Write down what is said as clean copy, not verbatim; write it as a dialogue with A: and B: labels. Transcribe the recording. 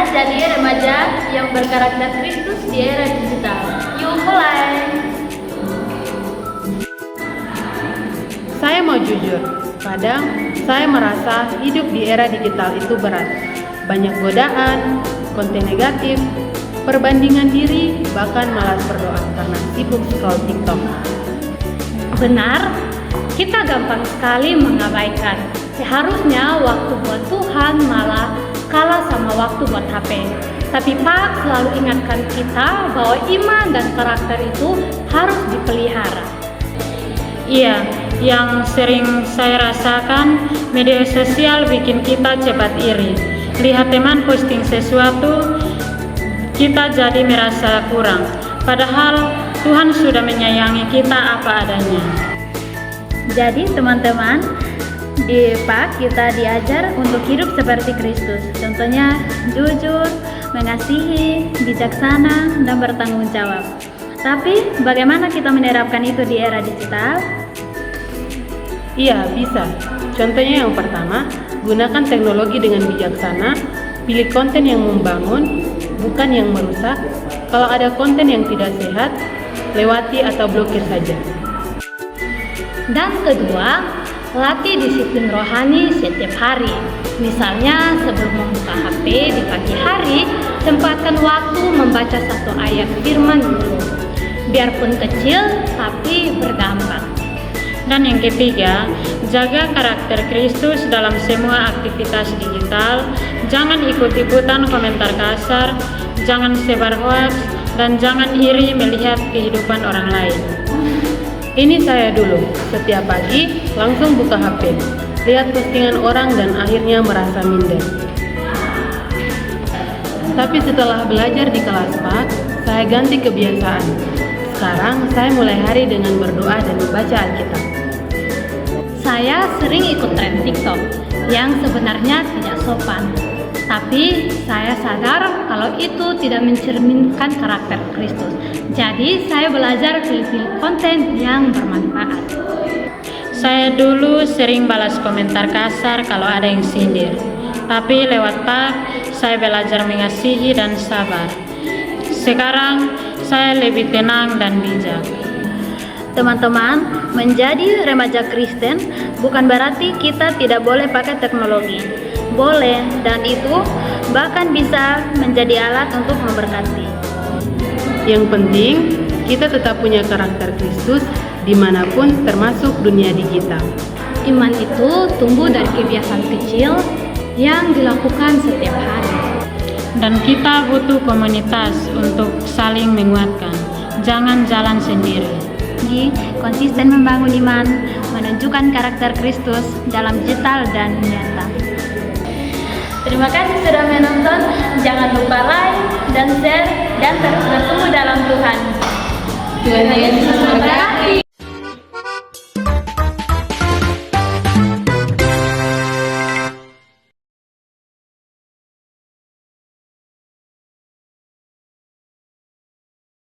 A: jadi remaja yang berkarakter Kristus di era digital. Yuk mulai!
B: Saya mau jujur, kadang saya merasa hidup di era digital itu berat. Banyak godaan, konten negatif, perbandingan diri, bahkan malas berdoa karena sibuk scroll TikTok.
C: Benar, kita gampang sekali mengabaikan. Seharusnya waktu buat Tuhan malah kalah sama waktu buat HP. Tapi Pak selalu ingatkan kita bahwa iman dan karakter itu harus dipelihara.
D: Iya, yang sering saya rasakan, media sosial bikin kita cepat iri. Lihat teman posting sesuatu, kita jadi merasa kurang. Padahal Tuhan sudah menyayangi kita apa adanya.
A: Jadi teman-teman, di PAK kita diajar untuk hidup seperti Kristus. Contohnya jujur, mengasihi, bijaksana, dan bertanggung jawab. Tapi bagaimana kita menerapkan itu di era digital?
B: Iya, bisa. Contohnya yang pertama, gunakan teknologi dengan bijaksana, pilih konten yang membangun, bukan yang merusak. Kalau ada konten yang tidak sehat, lewati atau blokir saja.
C: Dan kedua, latih disiplin rohani setiap hari. Misalnya sebelum membuka HP di pagi hari, sempatkan waktu membaca satu ayat firman dulu. Biarpun kecil, tapi berdampak.
D: Dan yang ketiga, jaga karakter Kristus dalam semua aktivitas digital. Jangan ikut-ikutan komentar kasar, jangan sebar hoax, dan jangan iri melihat kehidupan orang lain.
B: Ini saya dulu, setiap pagi langsung buka HP, lihat postingan orang dan akhirnya merasa minder. Tapi setelah belajar di kelas PAK, saya ganti kebiasaan. Sekarang saya mulai hari dengan berdoa dan membaca Alkitab.
C: Saya sering ikut tren TikTok yang sebenarnya tidak sopan. Tapi saya sadar kalau itu tidak mencerminkan karakter Kristus. Jadi saya belajar pilih-pilih konten yang bermanfaat.
D: Saya dulu sering balas komentar kasar kalau ada yang sindir. Tapi lewat PAK, saya belajar mengasihi dan sabar. Sekarang saya lebih tenang dan bijak.
A: Teman-teman, menjadi remaja Kristen bukan berarti kita tidak boleh pakai teknologi. Boleh, dan itu bahkan bisa menjadi alat untuk memberkati.
B: Yang penting, kita tetap punya karakter Kristus dimanapun termasuk dunia digital.
C: Iman itu tumbuh dari kebiasaan kecil yang dilakukan setiap hari.
D: Dan kita butuh komunitas untuk saling menguatkan. Jangan jalan sendiri.
A: Konsisten membangun iman, menunjukkan karakter Kristus dalam digital dan nyata. Terima kasih sudah menonton. Jangan lupa like dan share dan terus bertumbuh dalam Tuhan. Tuhan Yesus